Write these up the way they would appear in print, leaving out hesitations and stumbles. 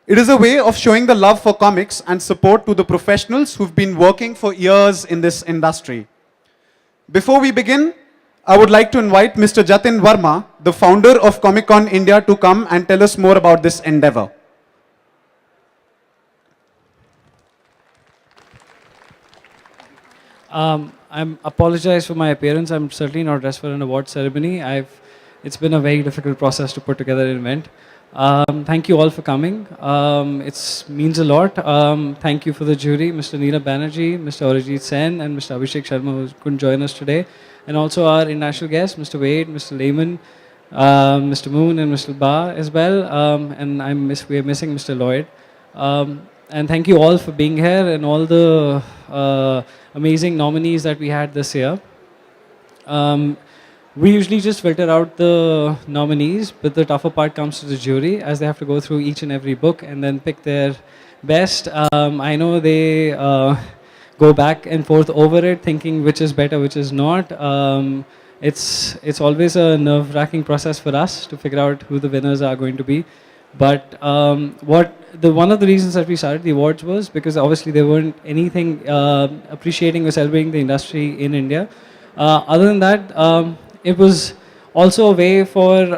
It is a way of showing the love for comics and support to the professionals who've been working for years in this industry. Before we begin, I would like to invite Mr. Jatin Verma, the founder of Comic Con India, to come and tell us more about this endeavor. I apologize for my appearance. I'm certainly not dressed for an award ceremony. It's been a very difficult process to put together an event. Thank you all for coming. It means a lot. Thank you for the jury, Mr. Neela Banerjee, Mr. Arijit Sen, and Mr. Abhishek Sharma, who couldn't join us today. And also our international guests, Mr. Wade, Mr. Lehman, Mr. Moon, and Mr. Ba as well. And we're missing Mr. Lloyd. And thank you all for being here and all the amazing nominees that we had this year. We usually just filter out the nominees, but the tougher part comes to the jury as they have to go through each and every book and then pick their best. I know they go back and forth over it, thinking which is better, which is not. It's always a nerve-wracking process for us to figure out who the winners are going to be. But one of the reasons that we started the awards was because obviously there weren't anything appreciating or celebrating the industry in India. Other than that, it was also a way for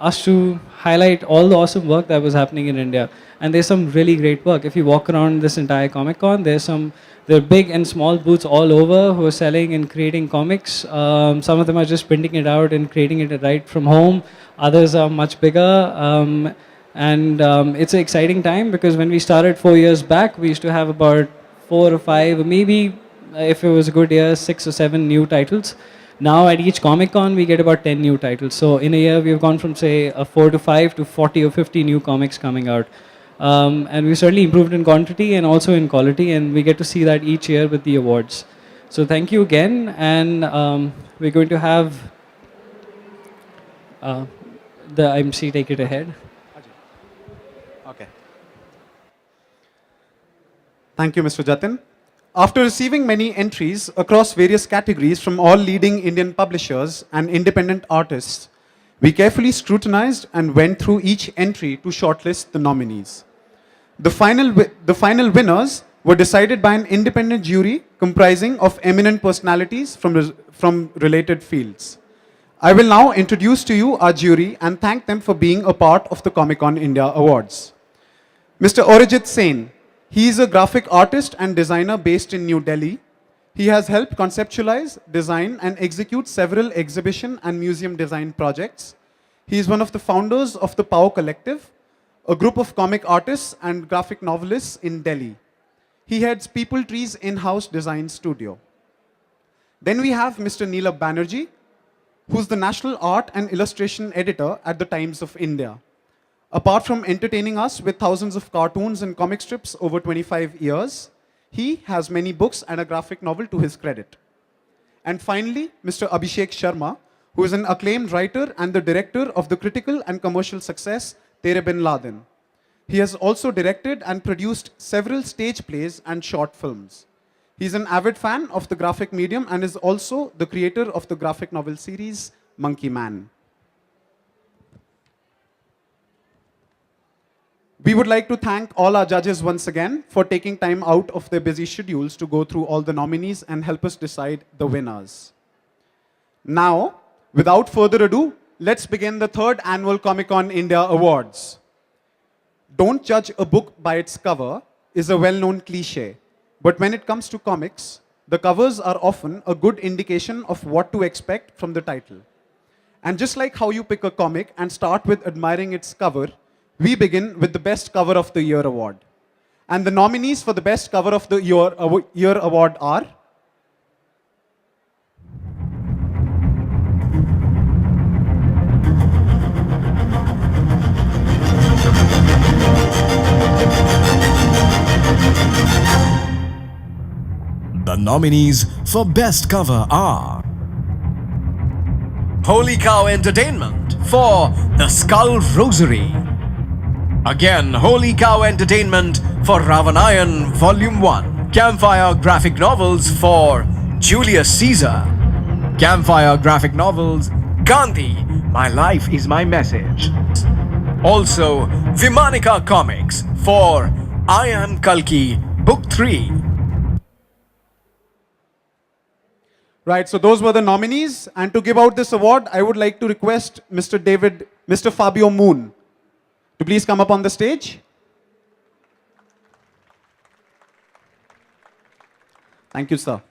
us to highlight all the awesome work that was happening in India. And there's some really great work. If you walk around this entire Comic Con, there are big and small booths all over who are selling and creating comics. Some of them are just printing it out and creating it right from home. Others are much bigger. It's an exciting time because when we started 4 years back, we used to have about 4 or 5, or maybe if it was a good year, 6 or 7 new titles. Now at each Comic Con, we get about 10 new titles. So in a year, we've gone from say 4 to 5 to 40 or 50 new comics coming out. And we certainly improved in quantity and also in quality, and we get to see that each year with the awards. So thank you again, and we're going to have the MC take it ahead. Okay. Thank you, Mr. Jatin. After receiving many entries across various categories from all leading Indian publishers and independent artists, we carefully scrutinized and went through each entry to shortlist the nominees. The final winners were decided by an independent jury comprising of eminent personalities from related fields. I will now introduce to you our jury and thank them for being a part of the Comic Con India Awards. Mr. Arijit Sen. He is a graphic artist and designer based in New Delhi. He has helped conceptualize, design, and execute several exhibition and museum design projects. He is one of the founders of the Power Collective, a group of comic artists and graphic novelists in Delhi. He heads People Tree's in-house design studio. Then we have Mr. Neela Banerjee, who's the National Art and Illustration Editor at the Times of India. Apart from entertaining us with thousands of cartoons and comic strips over 25 years, he has many books and a graphic novel to his credit. And finally, Mr. Abhishek Sharma, who is an acclaimed writer and the director of the critical and commercial success Tere Bin Laden. He has also directed and produced several stage plays and short films. He's an avid fan of the graphic medium and is also the creator of the graphic novel series Monkey Man. We would like to thank all our judges once again for taking time out of their busy schedules to go through all the nominees and help us decide the winners. Now, without further ado, let's begin the 3rd Annual Comic Con India Awards. Don't judge a book by its cover is a well-known cliche, but when it comes to comics, the covers are often a good indication of what to expect from the title. And just like how you pick a comic and start with admiring its cover, we begin with the Best Cover of the Year award. And the nominees for the Best Cover of the Year award are The nominees for Best Cover are Holy Cow Entertainment for The Skull Rosary. Again, Holy Cow Entertainment for Ravanayan Volume 1. Campfire Graphic Novels for Julius Caesar. Campfire Graphic Novels, Gandhi, My Life is My Message. Also, Vimanika Comics for I Am Kalki, Book 3. Right, so those were the nominees. And to give out this award, I would like to request Mr. Fabio Moon to please come up on the stage. Thank you, sir.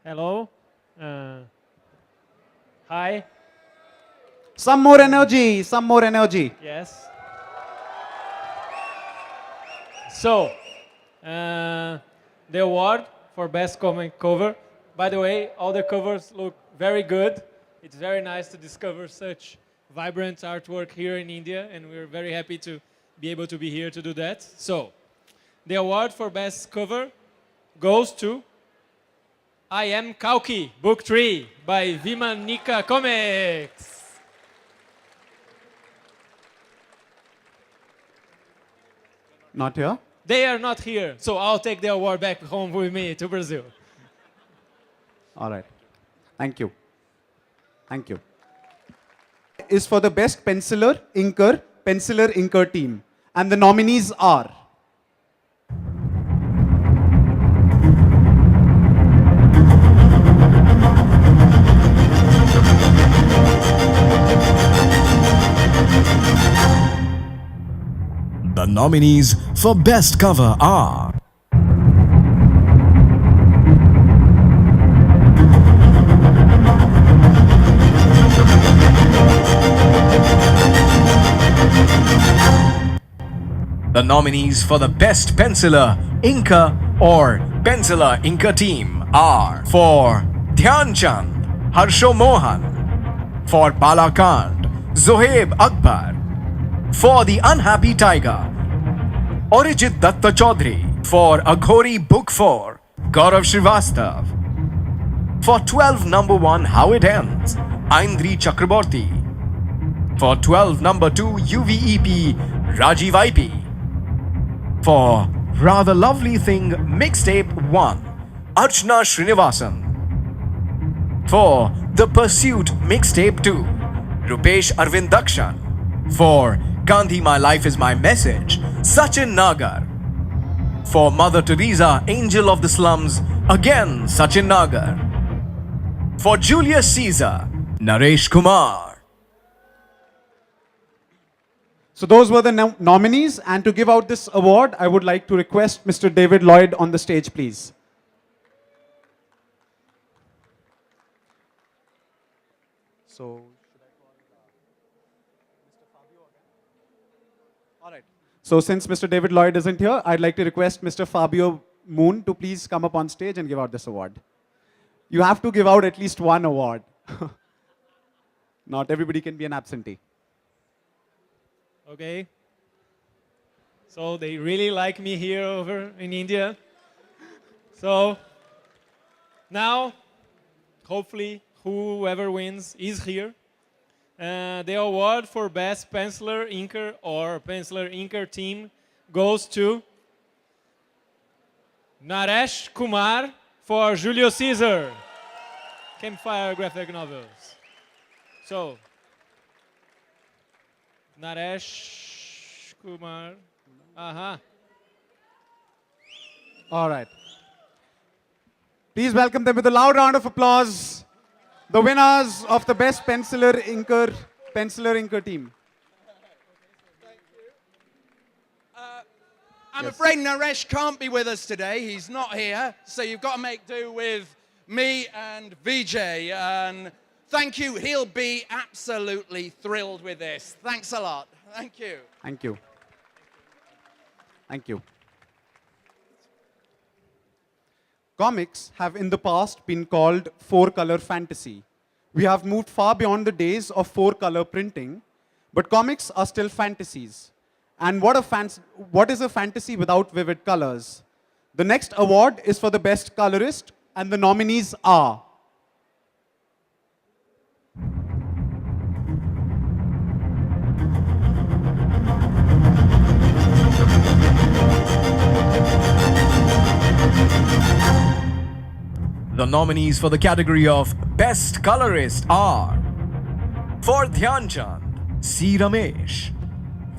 Hello. Hi. Some more energy, some more energy. Yes. So, the award for best comic cover. By the way, all the covers look very good. It's very nice to discover such vibrant artwork here in India, and we're very happy to be able to be here to do that. So, the award for best cover goes to I Am Kalki, Book 3 by Vimanika Comics. Not here? They are not here, so I'll take the award back home with me to Brazil. All right. Thank you. Thank you. Is for the best penciler inker team. And the nominees are The nominees for Best Cover are The nominees for the Best Penciler, Inker or Penciler Inker team are for Dhyan Chand, Harsho Mohan, for Balakand, Zohaib Akbar, for The Unhappy Tiger, Arijit Datta Chaudhary, for Aghori Book 4, Gaurav Srivastav, for 12 number 1 How It Ends, Aindri Chakraborty, for 12 number 2 UVEP, Rajiv IP, for Rather Lovely Thing Mixtape 1, Archana Srinivasan, for The Pursuit Mixtape 2, Rupesh Arvind Dakshan, for Gandhi My Life Is My Message, Sachin Nagar, for Mother Teresa Angel of the Slums, again Sachin Nagar, for Julius Caesar, Naresh Kumar. So those were the nominees, and to give out this award, I would like to request Mr. David Lloyd on the stage, please. So, should I call Mr. Fabio again? All right. So since Mr. David Lloyd isn't here, I'd like to request Mr. Fabio Moon to please come up on stage and give out this award. You have to give out at least one award. Not everybody can be an absentee. Okay. So they really like me here over in India. So now, hopefully, whoever wins is here. The award for Best Penciler Inker or Penciler Inker team goes to Naresh Kumar for Julius Caesar, Campfire graphic novels. So, Naresh Kumar. All right. Please welcome them with a loud round of applause. The winners of the Best Penciler Inker team. I'm afraid Naresh can't be with us today. He's not here. So you've got to make do with me and Vijay. And thank you. He'll be absolutely thrilled with this. Thanks a lot. Thank you. Thank you. Thank you. Comics have in the past been called four-color fantasy. We have moved far beyond the days of four-color printing, but comics are still fantasies. And what is a fantasy without vivid colors? The next award is for the best colorist, and the nominees are The nominees for the category of Best Colorist are for Dhyan Chand, C. Ramesh,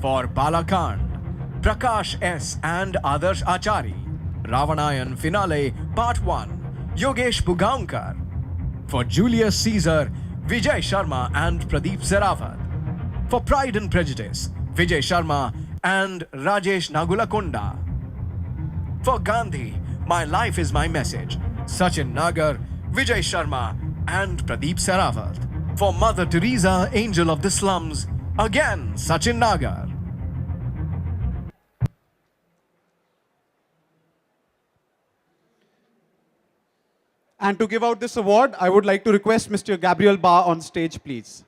for Balakand, Prakash S. and Adarsh Achari. Ravanayan Finale Part 1, Yogesh Bugaunkar. For Julius Caesar, Vijay Sharma and Pradeep Seravat. For Pride and Prejudice, Vijay Sharma and Rajesh Nagulakonda. For Gandhi, My Life is My Message, Sachin Nagar, Vijay Sharma and Pradeep Seravat. For Mother Teresa, Angel of the Slums, again Sachin Nagar. And to give out this award, I would like to request Mr. Gabriel Ba on stage, please.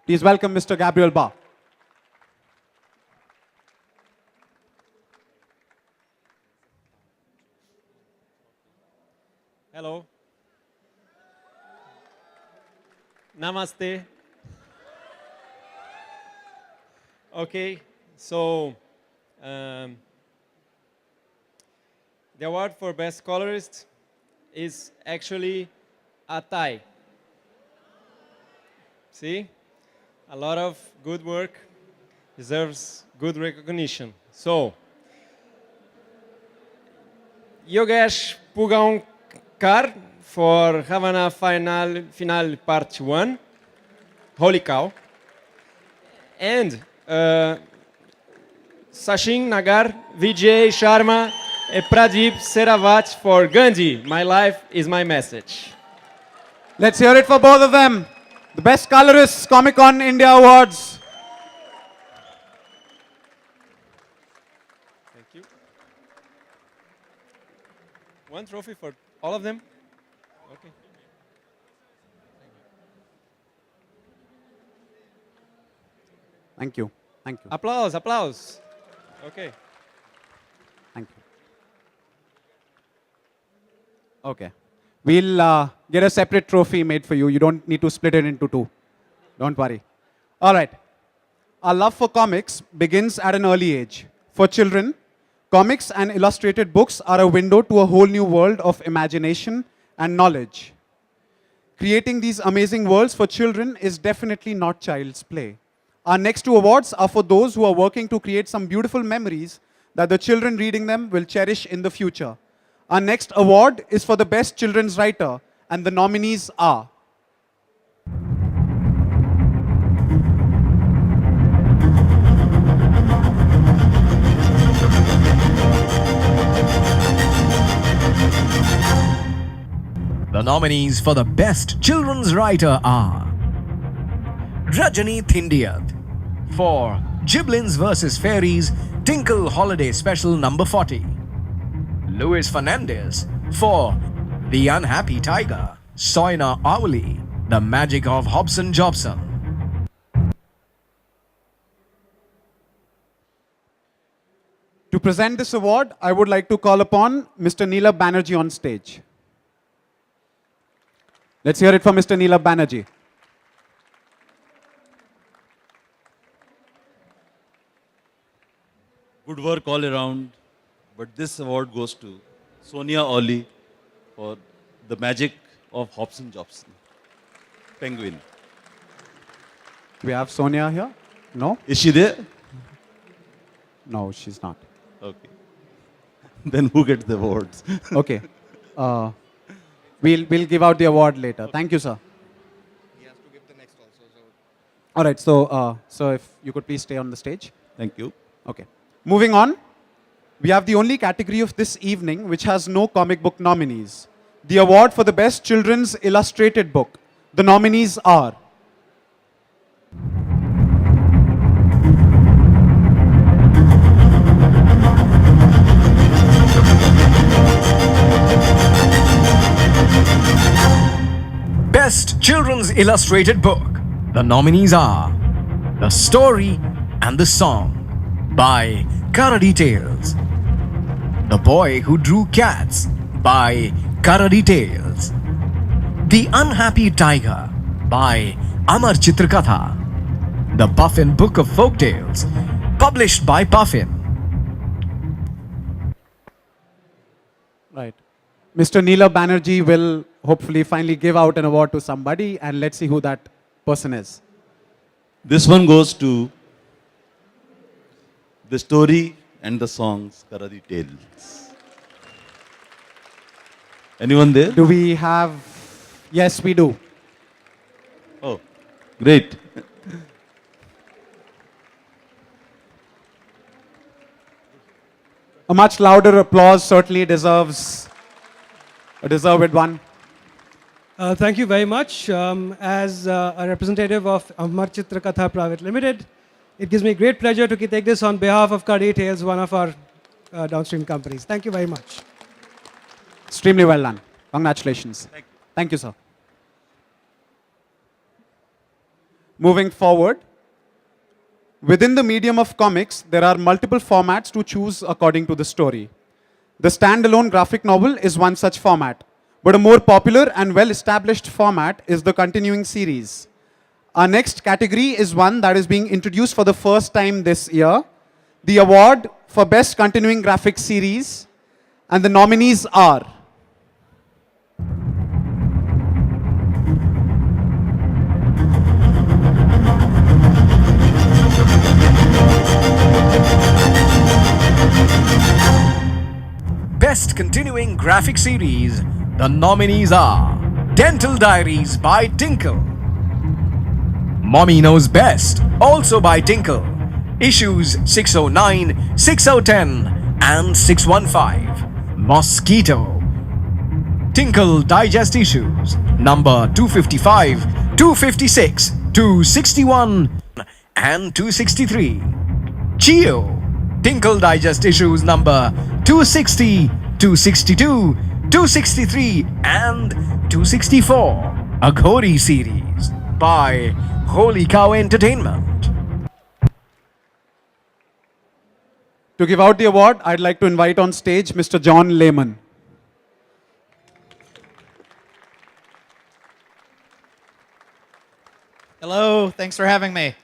Please welcome Mr. Gabriel Ba. Hello. Namaste. Okay, so the award for best colorist is actually a tie. See? A lot of good work deserves good recognition. So, Yogesh Pugaunkar for Havana Final Part 1, Holy Cow, and Sachin Nagar, Vijay Sharma, and Pradeep Seravat for Gandhi, My Life is My Message. Let's hear it for both of them. The Best Colorists Comic Con India Awards. Thank you. One trophy for all of them? Okay. Thank you. Thank you. Applause, applause. Okay. Thank you. Okay. We'll get a separate trophy made for you. You don't need to split it into two. Don't worry. All right. Our love for comics begins at an early age. For children, comics and illustrated books are a window to a whole new world of imagination and knowledge. Creating these amazing worlds for children is definitely not child's play. Our next two awards are for those who are working to create some beautiful memories that the children reading them will cherish in the future. Our next award is for the best children's writer, and the nominees are The nominees for the best children's writer are Rajani Thindiyat for Giblins vs. Fairies Tinkle Holiday Special number 40. Luis Fernandez for The Unhappy Tiger, Soina Awali, The Magic of Hobson Jobson. To present this award, I would like to call upon Mr. Neela Banerjee on stage. Let's hear it from Mr. Neela Banerjee. Good work all around, but this award goes to Sonia Oli for The Magic of Hobson Jobson. Penguin. We have Sonia here? No? Is she there? No, she's not. Okay. Then who gets the awards? Okay. We'll give out the award later. Thank you, sir. He has to give the next also. All right, so if you could please stay on the stage. Thank you. Okay. Moving on, we have the only category of this evening which has no comic book nominees. The award for the best children's illustrated book. The nominees are Best Children's Illustrated Book. The nominees are The Story and the Song by Karadi Tales. The Boy Who Drew Cats by Karadi Tales. The Unhappy Tiger by Amar Chitrakatha. The Puffin Book of Folk Tales, published by Puffin. right. Mr. Neela Banerjee will hopefully finally give out an award to somebody, and let's see who that person is. This one goes to the story and the songs Karadi Tales. Anyone there? Do we have? Yes, we do. Oh, great. A much louder applause certainly deserves a deserved one. Thank you very much. As a representative of Amar Chitra Katha Private Limited, it gives me great pleasure to take this on behalf of Karadi Tales, one of our downstream companies. Thank you very much. Extremely well done. Congratulations. Thank you, sir. Moving forward, within the medium of comics, there are multiple formats to choose according to the story. The standalone graphic novel is one such format, but a more popular and well-established format is the continuing series. Our next category is one that is being introduced for the first time this year. The award for Best Continuing Graphic Series, and the nominees are Best Continuing Graphic Series. The nominees are Dental Diaries by Tinkle, Mommy Knows Best, also by Tinkle, issues 609, 6010 and 615. Mosquito, Tinkle Digest issues number 255, 256, 261 and 263. Chio, Tinkle Digest issues number 260, 262, 263 and 264. A Ghori series by Holy Cow Entertainment. To give out the award, I'd like to invite on stage Mr. John Lehman. Hello, thanks for having me.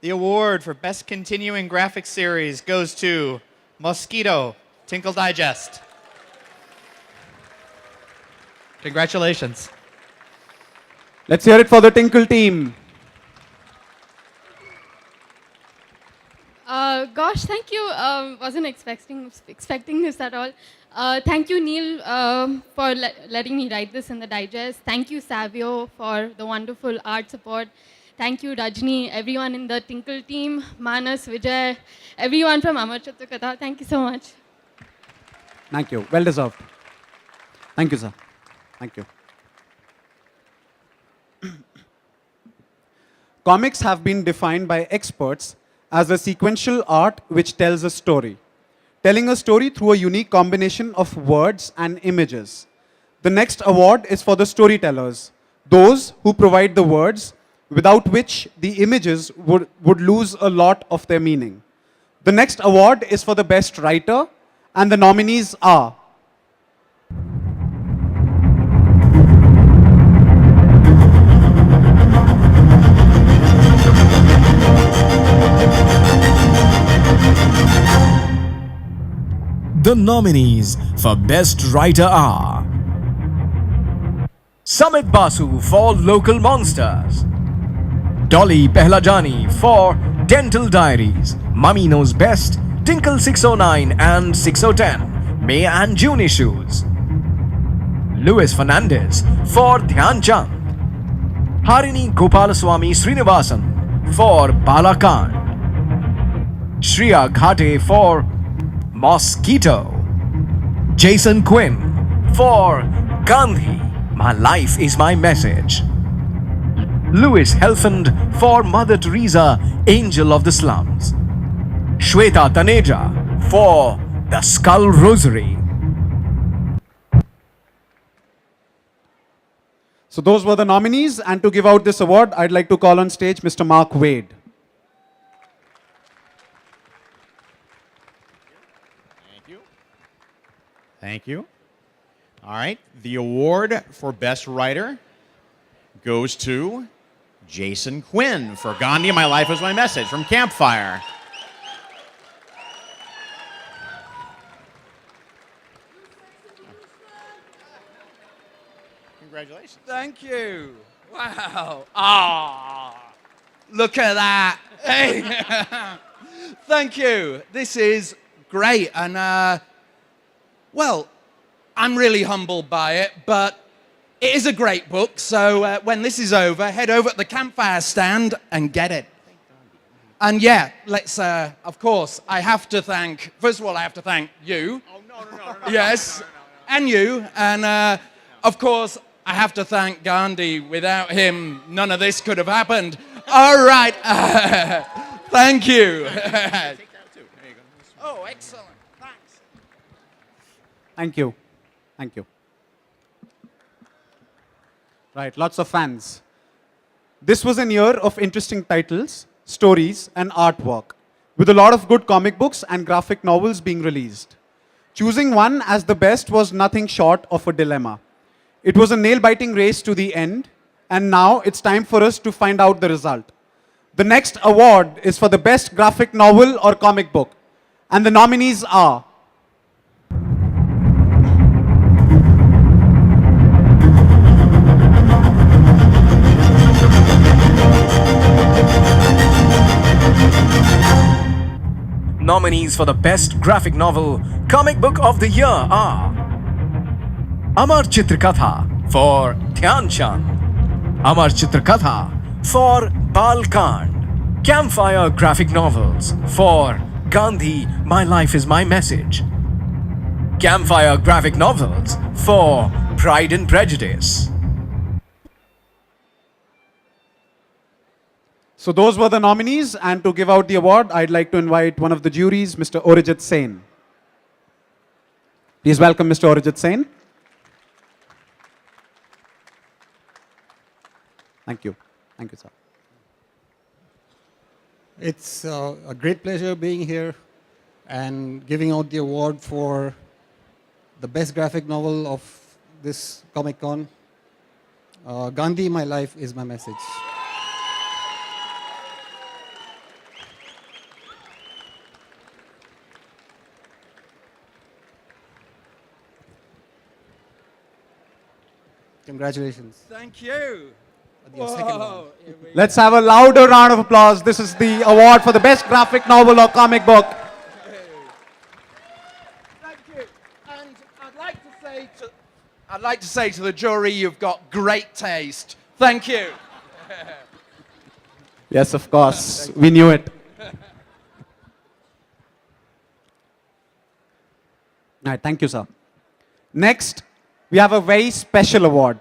The award for Best Continuing Graphic Series goes to Mosquito, Tinkle Digest. Congratulations. Let's hear it for the Tinkle team. Gosh, thank you. Wasn't expecting this at all. Thank you, Neil, for letting me write this in the digest. Thank you, Savio, for the wonderful art support. Thank you, Rajni, everyone in the Tinkle team, Manas, Vijay, everyone from Amar Chitra Katha. Thank you so much. Thank you. Well deserved. Thank you, sir. Thank you. Comics have been defined by experts as a sequential art which tells a story, telling a story through a unique combination of words and images. The next award is for the storytellers, those who provide the words without which the images would lose a lot of their meaning. The next award is for the best writer, and the nominees are The nominees for Best Writer are Samit Basu for Local Monsters, Dolly Pehlajani for Dental Diaries, Mummy Knows Best, Tinkle 609 and 6010, May and June issues, Luis Fernandez for Dhyan Chand, Harini Gopalaswamy Srinivasan for Balakand, Shreya Ghate for Mosquito, Jason Quinn for Gandhi, My Life is My Message, Louis Helfand for Mother Teresa, Angel of the Slums, Shweta Taneja for The Skull Rosary. So those were the nominees, and to give out this award, I'd like to call on stage Mr. Mark Wade. Thank you. All right, the award for Best Writer goes to Jason Quinn for Gandhi, My Life is My Message from Campfire. Congratulations. Thank you. Wow. Ah, look at that. Hey. Thank you. This is great. And, well, I'm really humbled by it, but it is a great book. So when this is over, head over to the campfire stand and get it. And yeah, let's, of course, I have to thank, first of all, I have to thank you. Oh, no. Yes, and you. And, of course, I have to thank Gandhi. Without him, none of this could have happened. All right. Thank you. Oh, excellent. Thanks. Thank you. Thank you. Right, lots of fans. This was a year of interesting titles, stories, and artwork, with a lot of good comic books and graphic novels being released. Choosing one as the best was nothing short of a dilemma. It was a nail-biting race to the end, and now it's time for us to find out the result. The next award is for the best graphic novel or comic book, and the nominees are Nominees for the best graphic novel, comic book of the year are Amar Chitrakatha for Dhyan Chand, Amar Chitrakatha for Balkand, Campfire graphic novels for Gandhi, My Life is My Message, Campfire graphic novels for Pride and Prejudice. So those were the nominees, and to give out the award, I'd like to invite one of the juries, Mr. Arijit Sen. Please welcome Mr. Arijit Sen. Thank you. Thank you, sir. It's a great pleasure being here and giving out the award for the best graphic novel of this Comic-Con. Gandhi, My Life is My Message. Congratulations. Thank you. Your second one. Let's have a louder round of applause. This is the award for the best graphic novel or comic book. Thank you. And I'd like to say to the jury, you've got great taste. Thank you. Yes, of course. We knew it. All right, thank you, sir. Next, we have a very special award.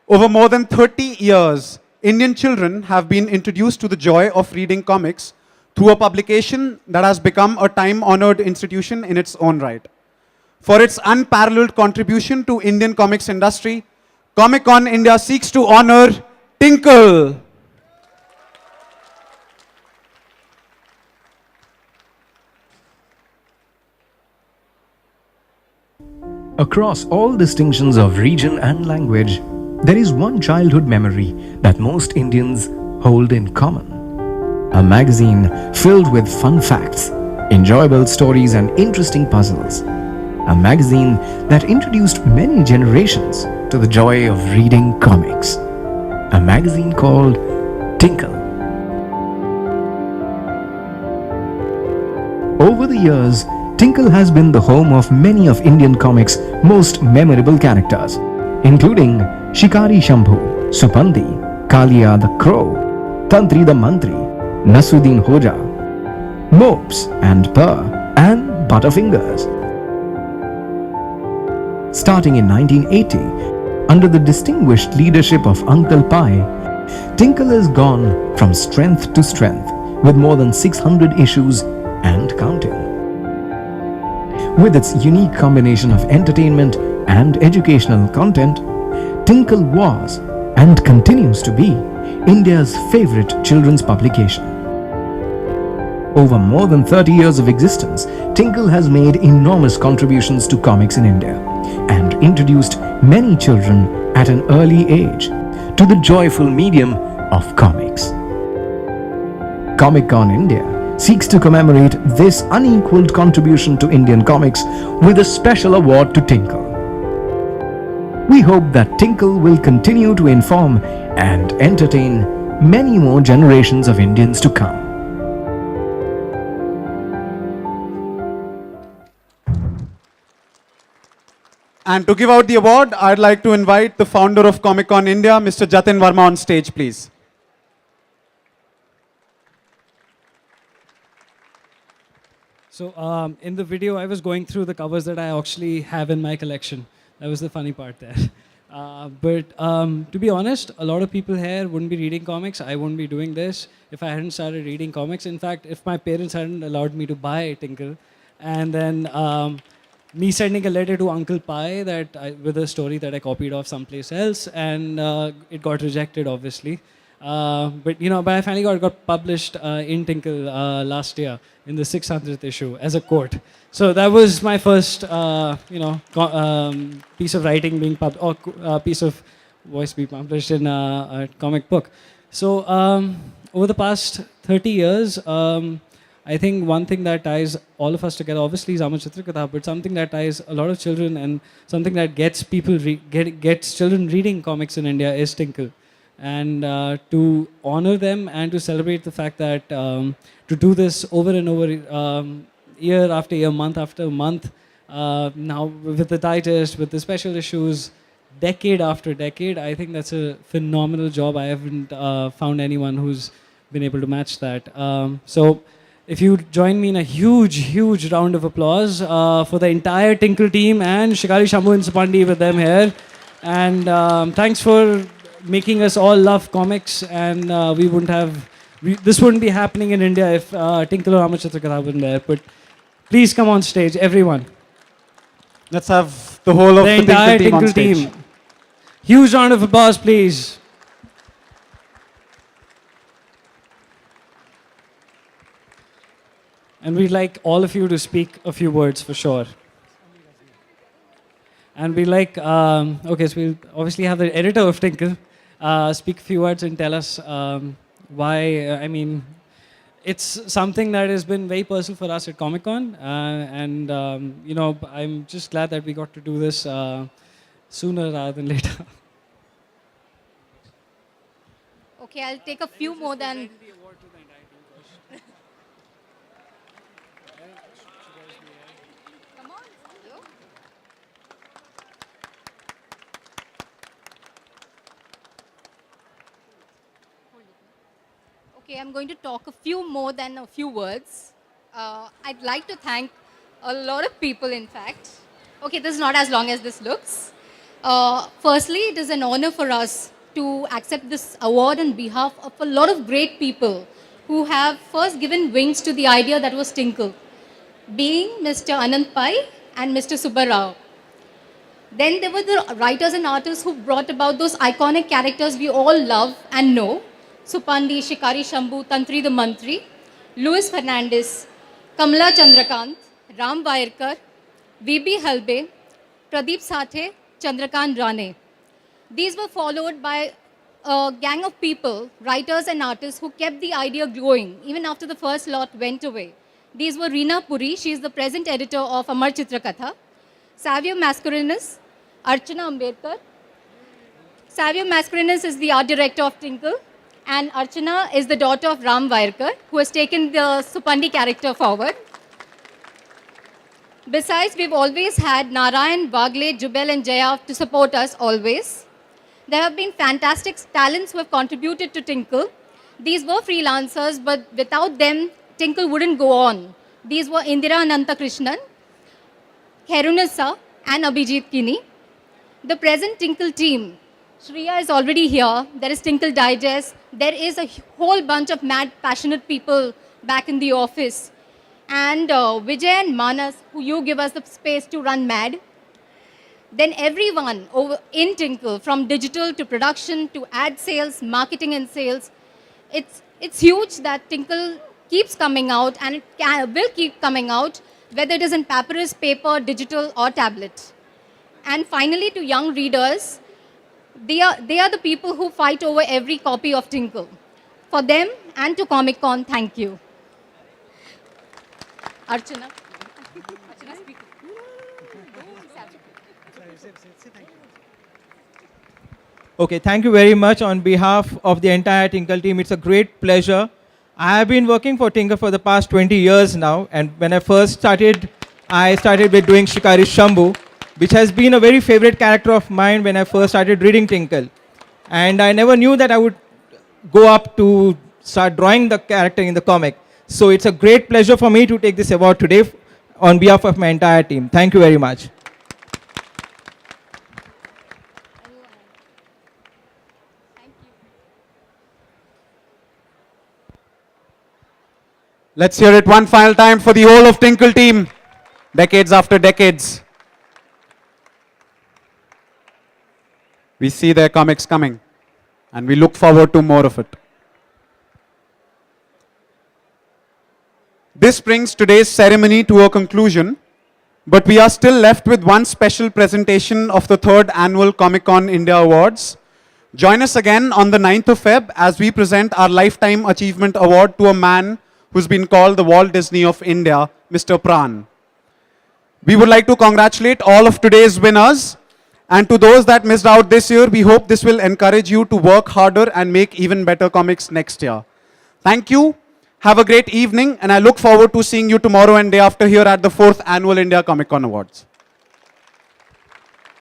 Over more than 30 years, Indian children have been introduced to the joy of reading comics through a publication that has become a time-honored institution in its own right. For its unparalleled contribution to Indian comics industry, Comic-Con India seeks to honor Tinkle. Across all distinctions of region and language, there is one childhood memory that most Indians hold in common. A magazine filled with fun facts, enjoyable stories and interesting puzzles. A magazine that introduced many generations to the joy of reading comics. A magazine called Tinkle. Over the years, Tinkle has been the home of many of Indian comics' most memorable characters, including Shikari Shambhu, Supandi, Kalia the Crow, Tantri the Mantri, Nasuddin Hoja, Mopes and Purr, and Butterfingers. Starting in 1980, under the distinguished leadership of Uncle Pai, Tinkle has gone from strength to strength with more than 600 issues and counting. With its unique combination of entertainment and educational content, Tinkle was and continues to be India's favorite children's publication. Over more than 30 years of existence, Tinkle has made enormous contributions to comics in India and introduced many children at an early age to the joyful medium of comics. Comic-Con India seeks to commemorate this unequaled contribution to Indian comics with a special award to Tinkle. We hope that Tinkle will continue to inform and entertain many more generations of Indians to come. And to give out the award, I'd like to invite the founder of Comic Con India, Mr. Jatin Verma, on stage, please. So in the video, I was going through the covers that I actually have in my collection. That was the funny part there. But to be honest, a lot of people here wouldn't be reading comics. I wouldn't be doing this if I hadn't started reading comics. In fact, if my parents hadn't allowed me to buy Tinkle, and then me sending a letter to Uncle Pi with a story that I copied off someplace else, and it got rejected, obviously. But I finally got published in Tinkle last year in the 600th issue as a quote. So that was my first, piece of writing being piece of voice being published in a comic book. So over the past 30 years, I think one thing that ties all of us together, obviously, is Amar Chitra Katha, but something that ties a lot of children and something that gets people gets children reading comics in India is Tinkle. And to honor them and to celebrate the fact that to do this over and over, year after year, month after month, now with the digest, with the special issues, decade after decade, I think that's a phenomenal job. I haven't found anyone who's been able to match that. So if you join me in a huge, huge round of applause for the entire Tinkle team and Shikari Shambhu and Supandi with them here. And thanks for making us all love comics, and this wouldn't be happening in India if Tinkle or Amar Chitra Katha weren't there. But please come on stage, everyone. Let's have the whole of the entire Tinkle team on Tinkle stage. team. Huge round of applause, please. And we'd like all of you to speak a few words for sure. And we like, okay, so we'll obviously have the editor of Tinkle speak a few words and tell us why, it's something that has been very personal for us at Comic Con. I'm just glad that we got to do this sooner rather than later. Okay, I'll take a few more than... Come on. Okay, I'm going to talk a few more than a few words. I'd like to thank a lot of people, in fact. Okay, this is not as long as this looks. Firstly, it is an honor for us to accept this award on behalf of a lot of great people who have first given wings to the idea that was Tinkle, being Mr. Anand Pai and Mr. Subba Rao. Then there were the writers and artists who brought about those iconic characters we all love and know. Supandi, Shikari Shambhu, Tantri the Mantri, Luis Fernandez, Kamala Chandrakant, Ram Vairkar, V.B. Halbe, Pradeep Sathe, Chandrakant Rane. These were followed by a gang of people, writers and artists who kept the idea glowing even after the first lot went away. These were Reena Puri, she is the present editor of Amar Chitra Katha, Savio Mascarenhas, Archana Ambedkar. Savio Mascarenhas is the art director of Tinkle, and Archana is the daughter of Ram Vairkar, who has taken the Supandi character forward. Besides, we've always had Narayan, Vagle, Jubel and Jaya to support us always. There have been fantastic talents who have contributed to Tinkle. These were freelancers, but without them, Tinkle wouldn't go on. These were Indira Anantakrishnan, Kherunasa and Abhijit Kini. The present Tinkle team, Shreya is already here. There is Tinkle Digest. There is a whole bunch of mad, passionate people back in the office. And Vijay and Manas, who you give us the space to run mad. Then everyone over in Tinkle, from digital to production to ad sales, marketing and sales. It's huge that Tinkle keeps coming out, and it will keep coming out, whether it is in papyrus, paper, digital or tablet. And finally, to young readers, they are the people who fight over every copy of Tinkle. For them and to Comic Con, thank you. Archana. Archana, speak. Okay, thank you very much on behalf of the entire Tinkle team. It's a great pleasure. I have been working for Tinkle for the past 20 years now, and when I first started, I started with doing Shikari Shambhu. which has been a very favorite character of mine when I first started reading Tinkle. And I never knew that I would go up to start drawing the character in the comic. So it's a great pleasure for me to take this award today on behalf of my entire team. Thank you very much. Let's hear it one final time for the whole of Tinkle team, decades after decades. We see their comics coming, and we look forward to more of it. This brings today's ceremony to a conclusion, but we are still left with one special presentation of the 3rd Annual Comic-Con India Awards. Join us again on the 9th of Feb as we present our Lifetime Achievement Award to a man who's been called the Walt Disney of India, Mr. Pran. We would like to congratulate all of today's winners, and to those that missed out this year, we hope this will encourage you to work harder and make even better comics next year. Thank you. Have a great evening, and I look forward to seeing you tomorrow and day after here at the 4th Annual India Comic Con Awards.